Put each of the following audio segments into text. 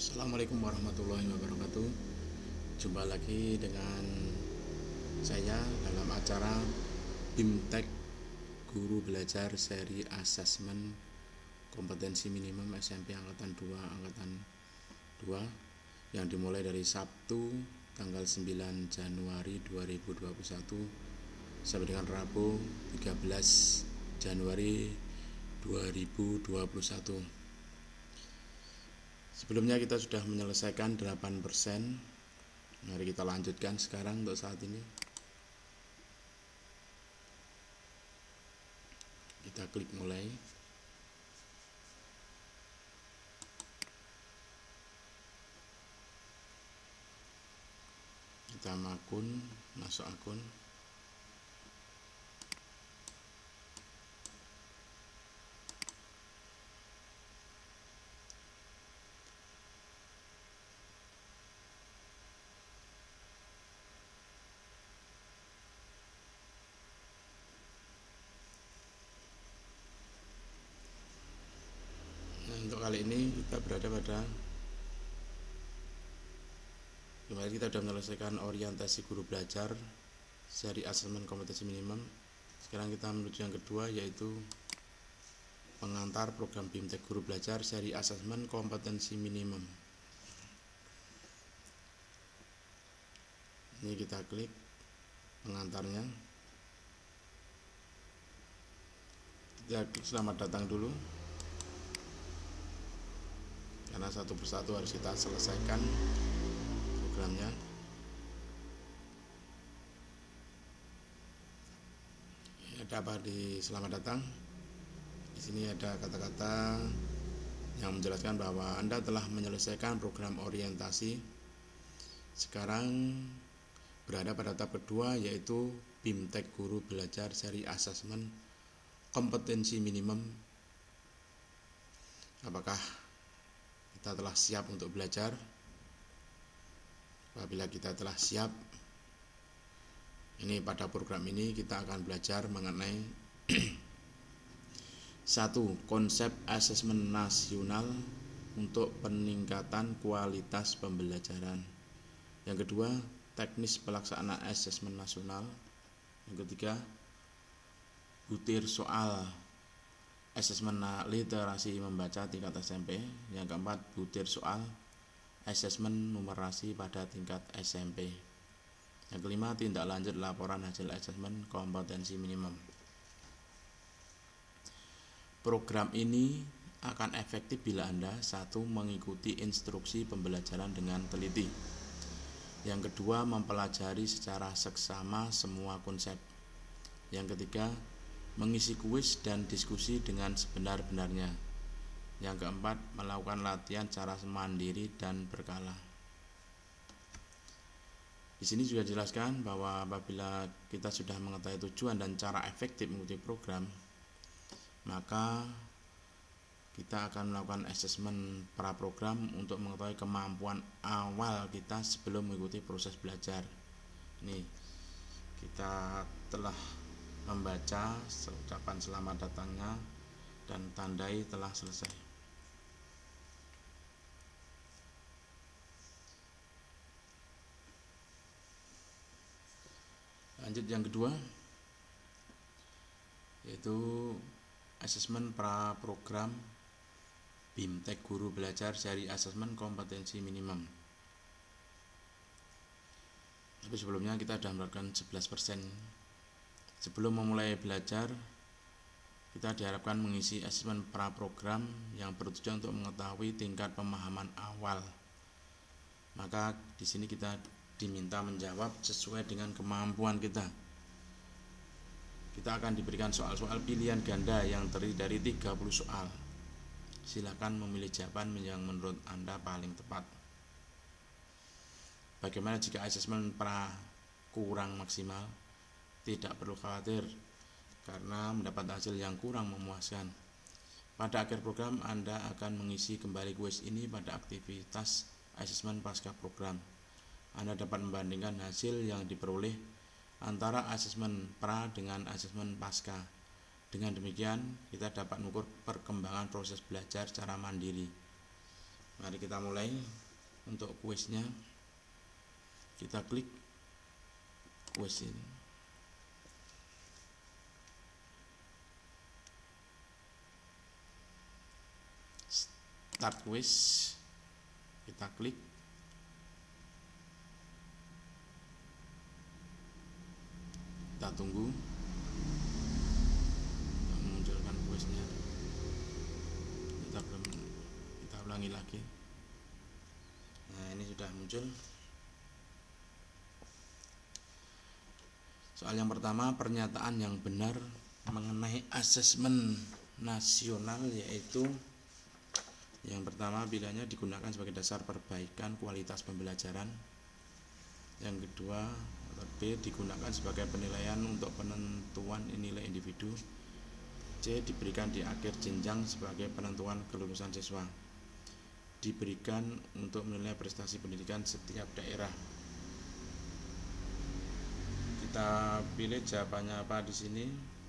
Assalamualaikum warahmatullahi wabarakatuh. Jumpa lagi dengan saya dalam acara BIMTEK Guru Belajar Seri Asesmen Kompetensi Minimum SMP Angkatan 2 Angkatan 2 yang dimulai dari Sabtu tanggal 9 Januari 2021 sampai dengan Rabu 13 Januari 2021. Sebelumnya kita sudah menyelesaikan 8%. Mari kita lanjutkan sekarang untuk saat ini. Kita klik mulai. Kita masuk akun. Untuk kali ini kita berada pada kemarin kita sudah menyelesaikan orientasi guru belajar seri asesmen kompetensi minimum. Sekarang kita menuju yang kedua, yaitu pengantar program BIMTEK Guru Belajar seri asesmen kompetensi minimum. Ini kita klik pengantarnya. Kita klik selamat datang dulu, karena satu persatu harus kita selesaikan programnya. Ada apa di selamat datang? Di sini ada kata-kata yang menjelaskan bahwa Anda telah menyelesaikan program orientasi. Sekarang berada pada tahap kedua, yaitu BIMTEK Guru Belajar seri asesmen kompetensi minimum. Apakah kita telah siap untuk belajar? Apabila kita telah siap, ini pada program ini kita akan belajar mengenai satu, konsep asesmen nasional untuk peningkatan kualitas pembelajaran. Yang kedua, teknis pelaksanaan asesmen nasional. Yang ketiga, butir soal asesmen literasi membaca tingkat SMP. Yang keempat, butir soal asesmen numerasi pada tingkat SMP. Yang kelima, tindak lanjut laporan hasil asesmen kompetensi minimum. Program ini akan efektif bila Anda satu, mengikuti instruksi pembelajaran dengan teliti. Yang kedua, mempelajari secara seksama semua konsep. Yang ketiga, mengisi kuis dan diskusi dengan sebenar-benarnya. Yang keempat, melakukan latihan secara mandiri dan berkala. Di sini juga dijelaskan bahwa apabila kita sudah mengetahui tujuan dan cara efektif mengikuti program, maka kita akan melakukan asesmen praprogram untuk mengetahui kemampuan awal kita sebelum mengikuti proses belajar. Ini kita telah membaca ucapan selamat datangnya dan tandai telah selesai. Lanjut yang kedua, yaitu asesmen praprogram BIMTEK Guru Belajar seri asesmen kompetensi minimum. Tapi sebelumnya kita sudah melakukan 11%. Sebelum memulai belajar, kita diharapkan mengisi asesmen praprogram yang bertujuan untuk mengetahui tingkat pemahaman awal. Maka di sini kita diminta menjawab sesuai dengan kemampuan kita. Kita akan diberikan soal-soal pilihan ganda yang terdiri dari 30 soal. Silakan memilih jawaban yang menurut Anda paling tepat. Bagaimana jika asesmen pra kurang maksimal? Tidak perlu khawatir karena mendapat hasil yang kurang memuaskan. Pada akhir program Anda akan mengisi kembali kuis ini pada aktivitas asesmen pasca program. Anda dapat membandingkan hasil yang diperoleh antara asesmen pra dengan asesmen pasca. Dengan demikian, kita dapat mengukur perkembangan proses belajar secara mandiri. Mari kita mulai. Untuk kuisnya kita klik kuis ini. Start kuis, kita klik. Kita tunggu memunculkan kuisnya. Kita ulangi lagi. Nah, ini sudah muncul. Soal yang pertama, pernyataan yang benar mengenai asesmen nasional, yaitu yang pertama, pilihannya digunakan sebagai dasar perbaikan kualitas pembelajaran. Yang kedua, B, digunakan sebagai penilaian untuk penentuan nilai individu. C, diberikan di akhir jenjang sebagai penentuan kelulusan siswa. Diberikan untuk menilai prestasi pendidikan setiap daerah. Kita pilih jawabannya apa di sini,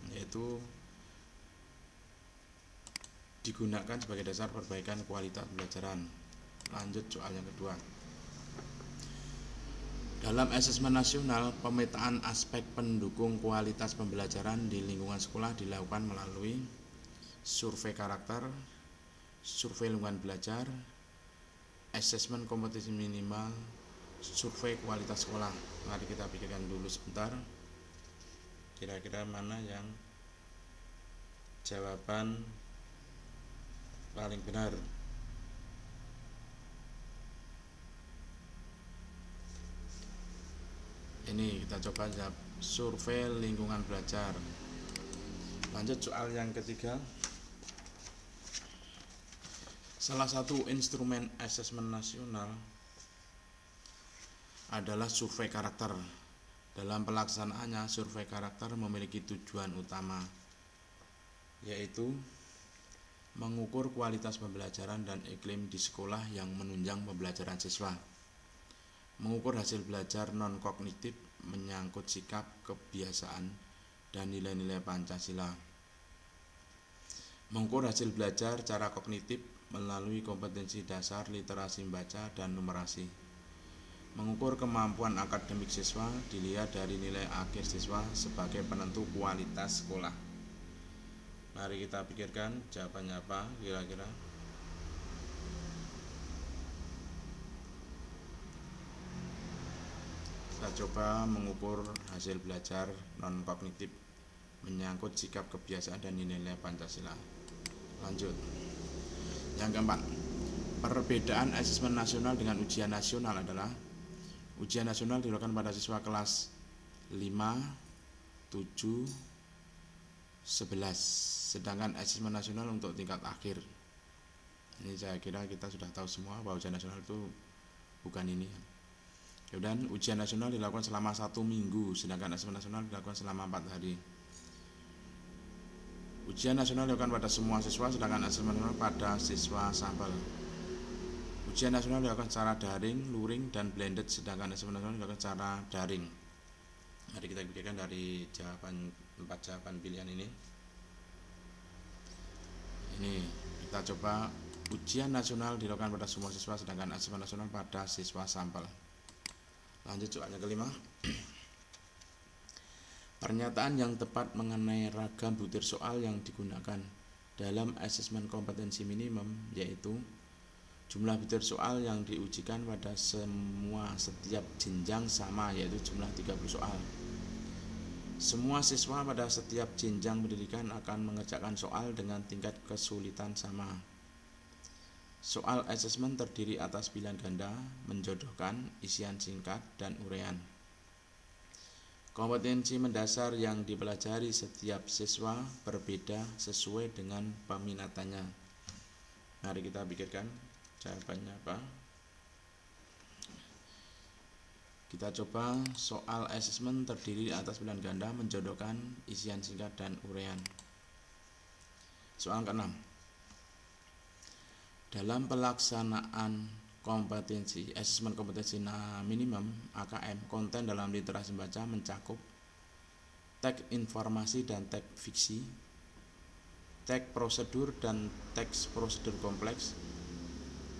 yaitu digunakan sebagai dasar perbaikan kualitas pembelajaran. Lanjut soal yang kedua. Dalam asesmen nasional, pemetaan aspek pendukung kualitas pembelajaran di lingkungan sekolah dilakukan melalui survei karakter, survei lingkungan belajar, asesmen kompetisi minimal, survei kualitas sekolah. Mari kita pikirkan dulu sebentar. Kira-kira mana yang jawaban paling benar? Ini kita coba jawab survei lingkungan belajar. Lanjut soal yang ketiga. Salah satu instrumen asesmen nasional adalah survei karakter. Dalam pelaksanaannya, survei karakter memiliki tujuan utama, yaitu mengukur kualitas pembelajaran dan iklim di sekolah yang menunjang pembelajaran siswa, mengukur hasil belajar non-kognitif menyangkut sikap, kebiasaan, dan nilai-nilai Pancasila, mengukur hasil belajar cara kognitif melalui kompetensi dasar literasi membaca dan numerasi, mengukur kemampuan akademik siswa dilihat dari nilai akhir siswa sebagai penentu kualitas sekolah. Mari kita pikirkan jawabannya apa kira-kira. Kita coba mengukur hasil belajar non-kognitif menyangkut sikap, kebiasaan, dan nilai Pancasila. Lanjut. Yang keempat, perbedaan asesmen nasional dengan ujian nasional adalah ujian nasional dilakukan pada siswa kelas 5, 7, 11, sedangkan asesmen nasional untuk tingkat akhir. Ini saya kira kita sudah tahu semua bahwa ujian nasional itu bukan ini. Kemudian ujian nasional dilakukan selama 1 minggu, sedangkan asesmen nasional dilakukan selama 4 hari. Ujian nasional dilakukan pada semua siswa, sedangkan asesmen nasional pada siswa sampel. Ujian nasional dilakukan secara daring, luring, dan blended, sedangkan asesmen nasional dilakukan secara daring. Mari kita pikirkan dari jawaban 4 jawaban pilihan ini. Ini kita coba ujian nasional dilakukan pada semua siswa, sedangkan asesmen nasional pada siswa sampel. Lanjut soalnya kelima. Pernyataan yang tepat mengenai ragam butir soal yang digunakan dalam asesmen kompetensi minimum, yaitu jumlah butir soal yang diujikan pada setiap jenjang sama, yaitu jumlah 30 soal. Semua siswa pada setiap jenjang pendidikan akan mengerjakan soal dengan tingkat kesulitan sama. Soal asesmen terdiri atas pilihan ganda, menjodohkan, isian singkat, dan uraian. Kompetensi mendasar yang dipelajari setiap siswa berbeda sesuai dengan peminatannya. Mari kita pikirkan jawabannya apa. Kita coba soal asesmen terdiri atas pilihan ganda, menjodohkan, isian singkat, dan uraian. Soal ke-6. Dalam pelaksanaan kompetensi asesmen kompetensi minimum AKM, konten dalam literasi membaca mencakup teks informasi dan teks fiksi, teks prosedur dan teks prosedur kompleks,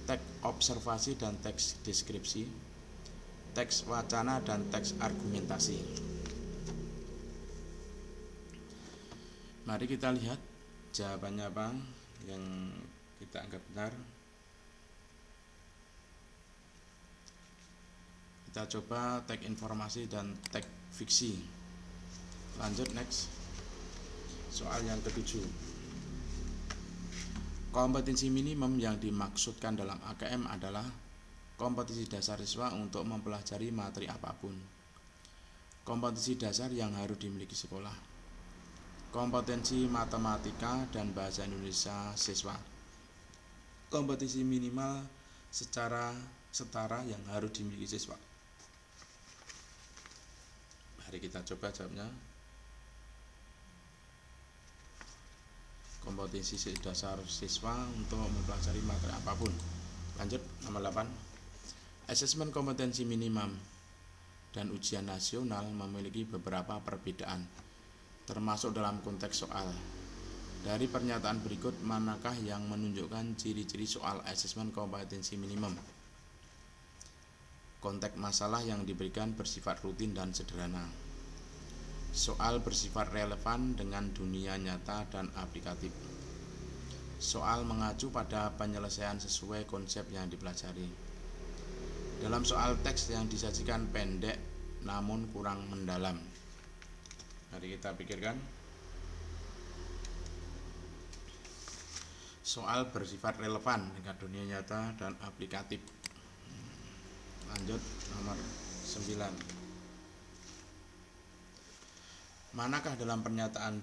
teks observasi dan teks deskripsi, teks wacana dan teks argumentasi. Mari kita lihat jawabannya apa yang kita anggap benar. Kita coba teks informasi dan teks fiksi. Lanjut, next. Soal yang ketujuh. Kompetensi minimum yang dimaksudkan dalam AKM adalah kompetensi dasar siswa untuk mempelajari materi apapun. Kompetensi dasar yang harus dimiliki sekolah. Kompetensi matematika dan bahasa Indonesia siswa. Kompetensi minimal secara setara yang harus dimiliki siswa. Mari kita coba jawabnya. Kompetensi dasar siswa untuk mempelajari materi apapun. Lanjut, nomor 8. Asesmen kompetensi minimum dan ujian nasional memiliki beberapa perbedaan, termasuk dalam konteks soal. Dari pernyataan berikut, manakah yang menunjukkan ciri-ciri soal asesmen kompetensi minimum? Konteks masalah yang diberikan bersifat rutin dan sederhana. Soal bersifat relevan dengan dunia nyata dan aplikatif. Soal mengacu pada penyelesaian sesuai konsep yang dipelajari. Dalam soal teks yang disajikan pendek namun kurang mendalam. Mari kita pikirkan. Soal bersifat relevan dengan dunia nyata dan aplikatif. Lanjut, nomor 9. Manakah dalam pernyataan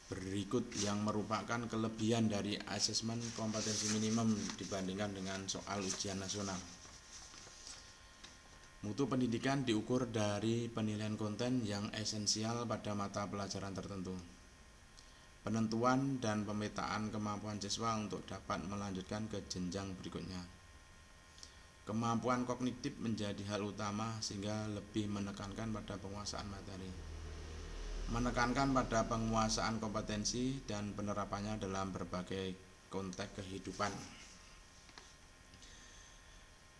berikut yang merupakan kelebihan dari asesmen kompetensi minimum dibandingkan dengan soal ujian nasional? Mutu pendidikan diukur dari penilaian konten yang esensial pada mata pelajaran tertentu. Penentuan dan pemetaan kemampuan siswa untuk dapat melanjutkan ke jenjang berikutnya. Kemampuan kognitif menjadi hal utama sehingga lebih menekankan pada penguasaan materi. Menekankan pada penguasaan kompetensi dan penerapannya dalam berbagai konteks kehidupan.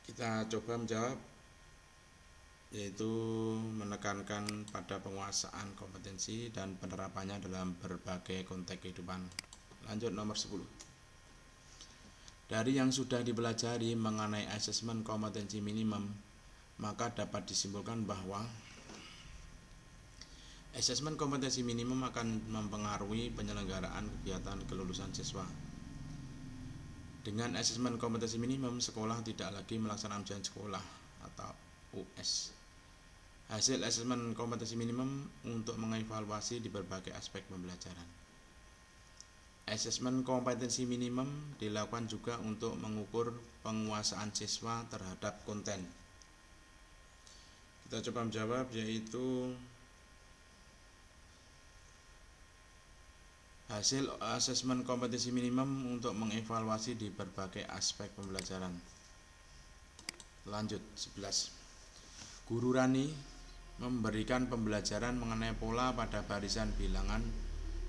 Kita coba menjawab, yaitu menekankan pada penguasaan kompetensi dan penerapannya dalam berbagai konteks kehidupan. Lanjut, nomor 10. Dari yang sudah dipelajari mengenai asesmen kompetensi minimum, maka dapat disimpulkan bahwa asesmen kompetensi minimum akan mempengaruhi penyelenggaraan kegiatan kelulusan siswa. Dengan asesmen kompetensi minimum, sekolah tidak lagi melaksanakan ujian sekolah atau US. Hasil asesmen kompetensi minimum untuk mengevaluasi di berbagai aspek pembelajaran. Asesmen kompetensi minimum dilakukan juga untuk mengukur penguasaan siswa terhadap konten. Kita coba menjawab, yaitu hasil asesmen kompetensi minimum untuk mengevaluasi di berbagai aspek pembelajaran. Lanjut, 11. Guru Rani memberikan pembelajaran mengenai pola pada barisan bilangan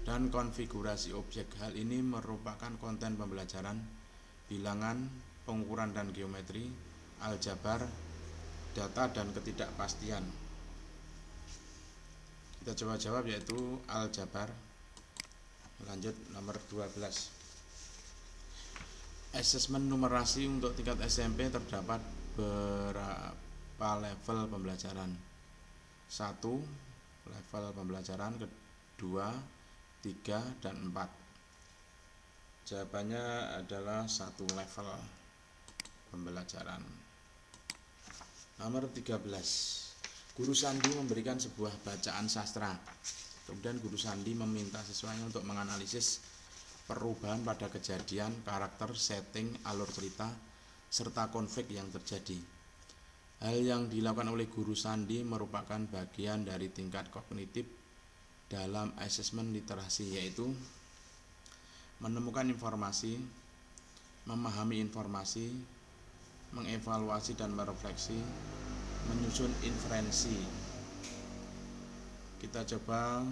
dan konfigurasi objek. Hal ini merupakan konten pembelajaran bilangan, pengukuran dan geometri, aljabar, data dan ketidakpastian. Kita coba jawab, yaitu aljabar. Lanjut, nomor 12. Asesmen numerasi untuk tingkat SMP terdapat berapa level pembelajaran? 1. Level pembelajaran, kedua, 3, dan 4. Jawabannya adalah 1 level pembelajaran. Nomor 13. Guru Sandi memberikan sebuah bacaan sastra. Kemudian guru Sandi meminta siswanya untuk menganalisis perubahan pada kejadian, karakter, setting, alur cerita, serta konflik yang terjadi. Hal yang dilakukan oleh guru Sandi merupakan bagian dari tingkat kognitif dalam asesmen literasi, yaitu menemukan informasi, memahami informasi, mengevaluasi dan merefleksi, menyusun inferensi. Kita coba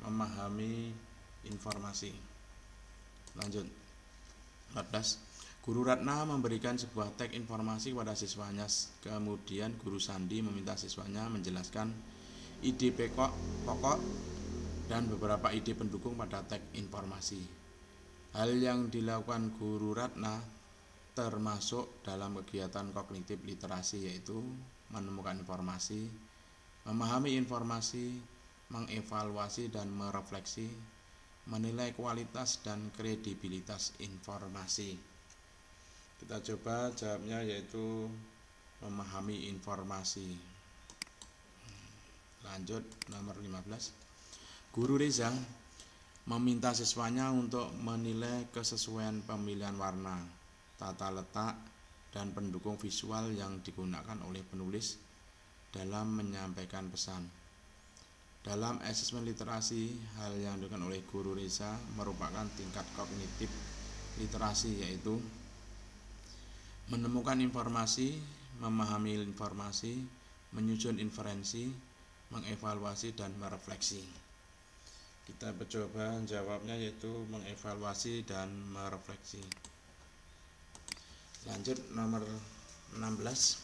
memahami informasi. Lanjut, 14. Guru Ratna memberikan sebuah tag informasi kepada siswanya, kemudian Guru Sandi meminta siswanya menjelaskan ide pokok dan beberapa ide pendukung pada tag informasi. Hal yang dilakukan Guru Ratna termasuk dalam kegiatan kognitif literasi, yaitu menemukan informasi, memahami informasi, mengevaluasi dan merefleksi, menilai kualitas dan kredibilitas informasi. Kita coba jawabnya, yaitu memahami informasi. Lanjut nomor 15. Guru Reza meminta siswanya untuk menilai kesesuaian pemilihan warna, tata letak, dan pendukung visual yang digunakan oleh penulis dalam menyampaikan pesan. Dalam asesmen literasi, hal yang dilakukan oleh Guru Reza merupakan tingkat kognitif literasi, yaitu menemukan informasi, memahami informasi, menyusun inferensi, mengevaluasi dan merefleksi. Kita coba jawabnya, yaitu mengevaluasi dan merefleksi. Lanjut nomor 16.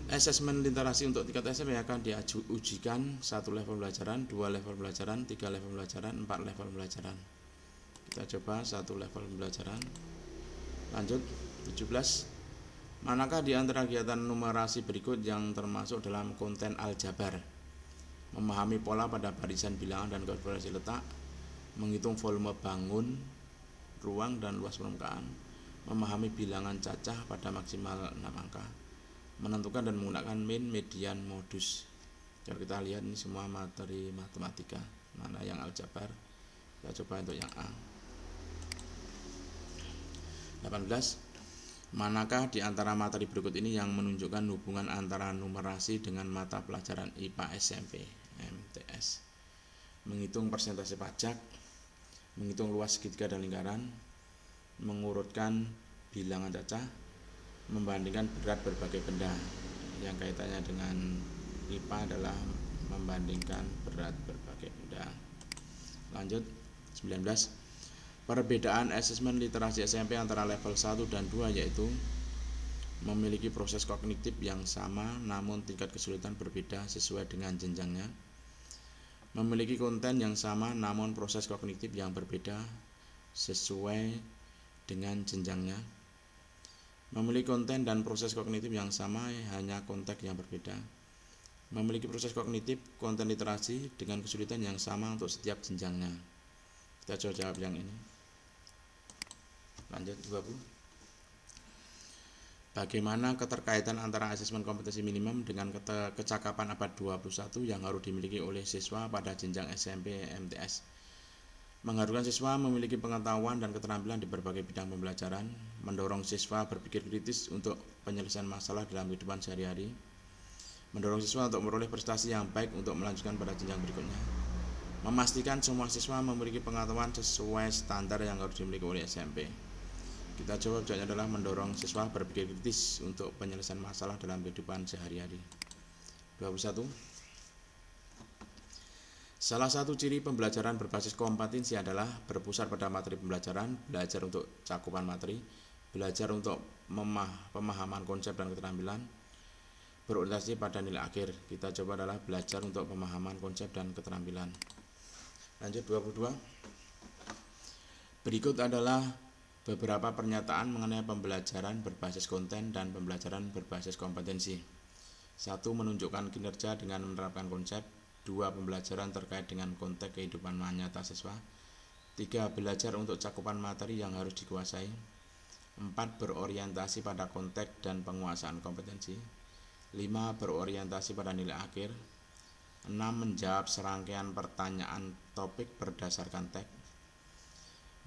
Asesmen literasi untuk tingkat SMP akan diujikan 1 level pembelajaran, 2 level pembelajaran, 3 level pembelajaran, 4 level pembelajaran. Kita coba 1 level pembelajaran. Lanjut 17. Manakah di antara kegiatan numerasi berikut yang termasuk dalam konten aljabar? Memahami pola pada barisan bilangan dan konfigurasi letak, menghitung volume bangun, ruang dan luas permukaan, memahami bilangan cacah pada maksimal 6 angka, menentukan dan menggunakan min, median, modus. Kalau kita lihat ini semua materi matematika. Mana yang aljabar? Kita coba untuk yang A. 18. Manakah di antara materi berikut ini yang menunjukkan hubungan antara numerasi dengan mata pelajaran IPA SMP MTS? Menghitung persentase pajak, menghitung luas segitiga dan lingkaran, mengurutkan bilangan cacah, membandingkan berat berbagai benda. Yang kaitannya dengan IPA adalah membandingkan berat berbagai benda. Lanjut 19. Perbedaan asesmen literasi SMP antara level 1 dan 2 yaitu memiliki proses kognitif yang sama namun tingkat kesulitan berbeda sesuai dengan jenjangnya, memiliki konten yang sama namun proses kognitif yang berbeda sesuai dengan jenjangnya, memiliki konten dan proses kognitif yang sama hanya konteks yang berbeda, memiliki proses kognitif konten literasi dengan kesulitan yang sama untuk setiap jenjangnya. Kita coba jawab yang ini. Lanjut 20. Bagaimana keterkaitan antara asesmen kompetensi minimum dengan kecakapan abad 21 yang harus dimiliki oleh siswa pada jenjang SMP MTS? Mengharuskan siswa memiliki pengetahuan dan keterampilan di berbagai bidang pembelajaran, mendorong siswa berpikir kritis untuk penyelesaian masalah dalam kehidupan sehari-hari, mendorong siswa untuk memperoleh prestasi yang baik untuk melanjutkan pada jenjang berikutnya, memastikan semua siswa memiliki pengetahuan sesuai standar yang harus dimiliki oleh SMP. Kita jawab jawabannya adalah mendorong siswa berpikir kritis untuk penyelesaian masalah dalam kehidupan sehari-hari. 21. Salah satu ciri pembelajaran berbasis kompetensi adalah berpusat pada materi pembelajaran, belajar untuk cakupan materi, belajar untuk pemahaman konsep dan keterampilan, berorientasi pada nilai akhir. Kita coba adalah belajar untuk pemahaman konsep dan keterampilan. Lanjut 22. Berikut adalah beberapa pernyataan mengenai pembelajaran berbasis konten dan pembelajaran berbasis kompetensi. 1. Menunjukkan kinerja dengan menerapkan konsep. 2. Pembelajaran terkait dengan konteks kehidupan nyata siswa. 3. Belajar untuk cakupan materi yang harus dikuasai. 4. Berorientasi pada konteks dan penguasaan kompetensi. 5. Berorientasi pada nilai akhir. 6. Menjawab serangkaian pertanyaan topik berdasarkan teks.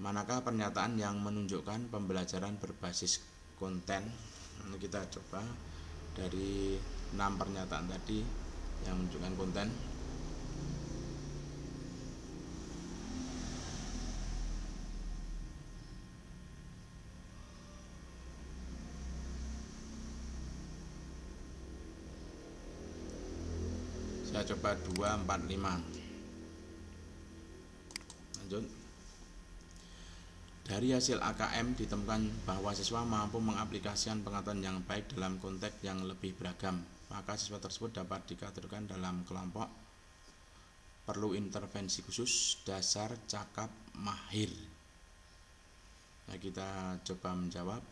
Manakah pernyataan yang menunjukkan pembelajaran berbasis konten? Kita coba dari 6 pernyataan tadi yang menunjukkan konten. Saya coba 2, 4, 5. Lanjut. Dari hasil AKM ditemukan bahwa siswa mampu mengaplikasikan pengetahuan yang baik dalam konteks yang lebih beragam, maka siswa tersebut dapat dikategorikan dalam kelompok perlu intervensi khusus, dasar, cakap, mahir. Nah, kita coba menjawab.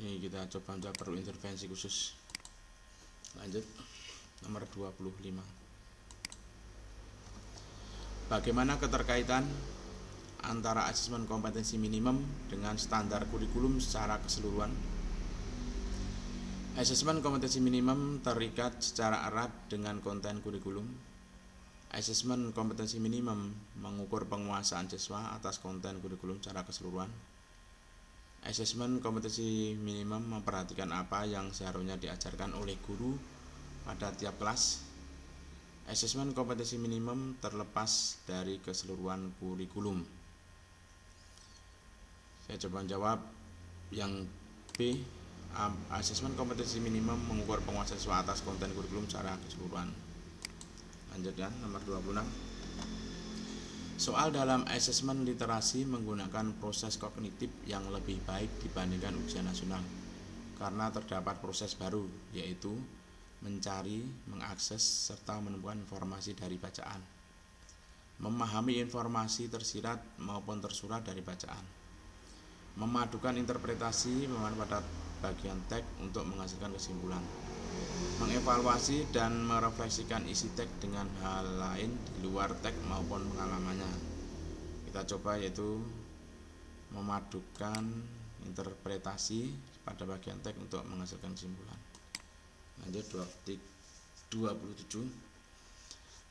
Ini kita coba menjawab perlu intervensi khusus. Lanjut, nomor 25. Bagaimana keterkaitan antara asesmen kompetensi minimum dengan standar kurikulum secara keseluruhan? Asesmen kompetensi minimum terikat secara erat dengan konten kurikulum. Asesmen kompetensi minimum mengukur penguasaan siswa atas konten kurikulum secara keseluruhan. Asesmen kompetensi minimum memperhatikan apa yang seharusnya diajarkan oleh guru pada tiap kelas. Asesmen kompetensi minimum terlepas dari keseluruhan kurikulum. Saya coba jawab yang B. Asesmen kompetensi minimum mengukur penguasaan siswa atas konten kurikulum secara keseluruhan. Lanjutkan nomor 26. Soal dalam asesmen literasi menggunakan proses kognitif yang lebih baik dibandingkan ujian nasional karena terdapat proses baru, yaitu mencari, mengakses, serta menemukan informasi dari bacaan, memahami informasi tersirat maupun tersurat dari bacaan, memadukan interpretasi pada bagian teks untuk menghasilkan kesimpulan, mengevaluasi dan merefleksikan isi teks dengan hal lain di luar teks maupun pengalamannya. Kita coba, yaitu memadukan interpretasi pada bagian teks untuk menghasilkan kesimpulan. Lanjut 27.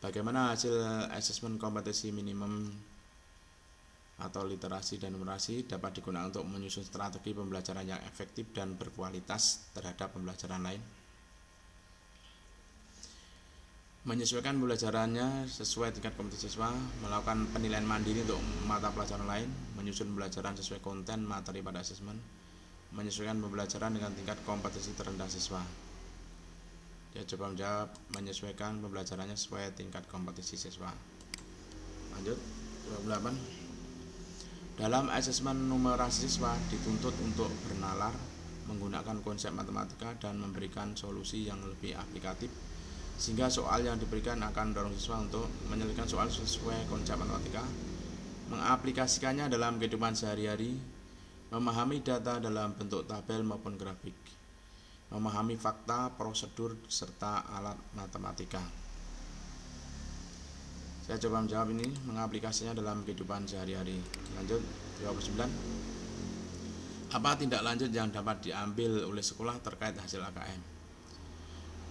Bagaimana hasil asesmen kompetensi minimum atau literasi dan numerasi dapat digunakan untuk menyusun strategi pembelajaran yang efektif dan berkualitas terhadap pembelajaran lain? Menyesuaikan pembelajarannya sesuai tingkat kompetensi siswa, melakukan penilaian mandiri untuk mata pelajaran lain, menyusun pembelajaran sesuai konten materi pada asesmen, menyesuaikan pembelajaran dengan tingkat kompetensi terendah siswa. Dia coba menjawab menyesuaikan pembelajarannya sesuai tingkat kompetensi siswa. Lanjut 28. Dalam asesmen numerasi siswa dituntut untuk bernalar, menggunakan konsep matematika dan memberikan solusi yang lebih aplikatif, sehingga soal yang diberikan akan mendorong siswa untuk menyelesaikan soal sesuai konsep matematika, mengaplikasikannya dalam kehidupan sehari-hari, memahami data dalam bentuk tabel maupun grafik, memahami fakta, prosedur, serta alat matematika. Saya coba menjawab ini, mengaplikasinya dalam kehidupan sehari-hari. Lanjut 29. Apa tindak lanjut yang dapat diambil oleh sekolah terkait hasil AKM?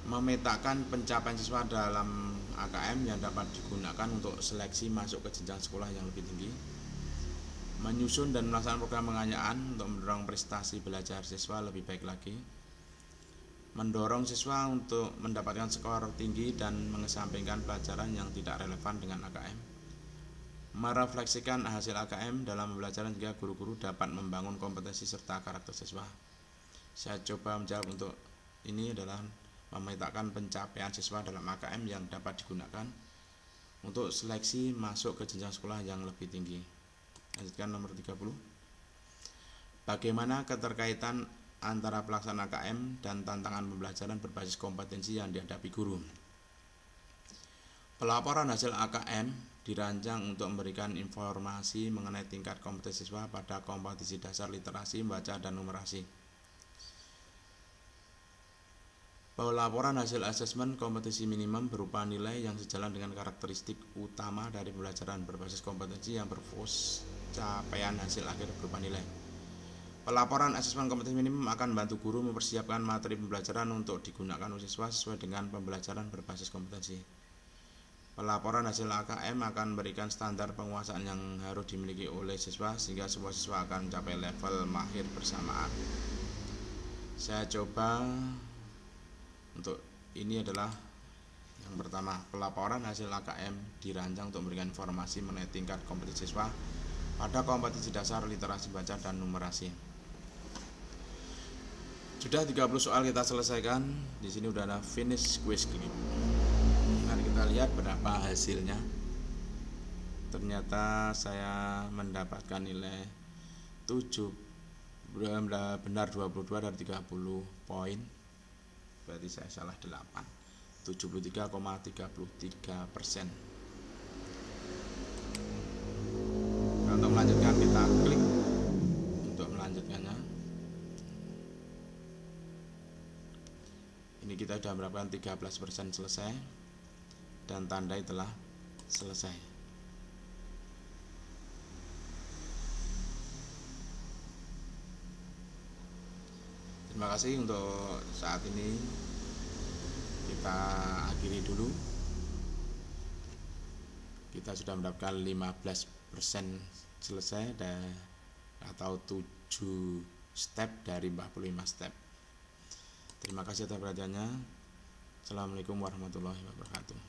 Memetakan pencapaian siswa dalam AKM yang dapat digunakan untuk seleksi masuk ke jenjang sekolah yang lebih tinggi, menyusun dan melaksanakan program pengayaan untuk mendorong prestasi belajar siswa lebih baik lagi, mendorong siswa untuk mendapatkan skor tinggi dan mengesampingkan pelajaran yang tidak relevan dengan AKM, merefleksikan hasil AKM dalam pembelajaran hingga guru-guru dapat membangun kompetensi serta karakter siswa. Saya coba menjawab untuk ini adalah memetakan pencapaian siswa dalam AKM yang dapat digunakan untuk seleksi masuk ke jenjang sekolah yang lebih tinggi. Lanjutkan nomor 30. Bagaimana keterkaitan antara pelaksanaan AKM dan tantangan pembelajaran berbasis kompetensi yang dihadapi guru? Pelaporan hasil AKM dirancang untuk memberikan informasi mengenai tingkat kompetensi siswa pada kompetensi dasar literasi, membaca, dan numerasi. Pelaporan hasil asesmen kompetensi minimum berupa nilai yang sejalan dengan karakteristik utama dari pembelajaran berbasis kompetensi yang berfokus capaian hasil akhir berupa nilai. Pelaporan asesmen kompetensi minimum akan membantu guru mempersiapkan materi pembelajaran untuk digunakan oleh siswa sesuai dengan pembelajaran berbasis kompetensi. Pelaporan hasil AKM akan memberikan standar penguasaan yang harus dimiliki oleh siswa sehingga semua siswa akan mencapai level mahir bersamaan. Saya coba untuk ini adalah yang pertama, pelaporan hasil AKM dirancang untuk memberikan informasi mengenai tingkat kompetensi siswa pada kompetensi dasar literasi baca dan numerasi. Sudah 30 soal kita selesaikan. Di sini udah ada finish quiz clip. Mari kita lihat berapa hasilnya. Ternyata saya mendapatkan nilai 7, benar 22 dari 30 poin. Berarti saya salah 8. 73,33%. Untuk melanjutkan kita klik untuk melanjutkannya. Ini kita sudah mendapatkan 13% selesai dan tandai telah selesai. Terima kasih untuk saat ini. Kita akhiri dulu. Kita sudah mendapatkan 15% selesai atau 7 step dari 45 step. Terima kasih atas perhatiannya. Assalamualaikum warahmatullahi wabarakatuh.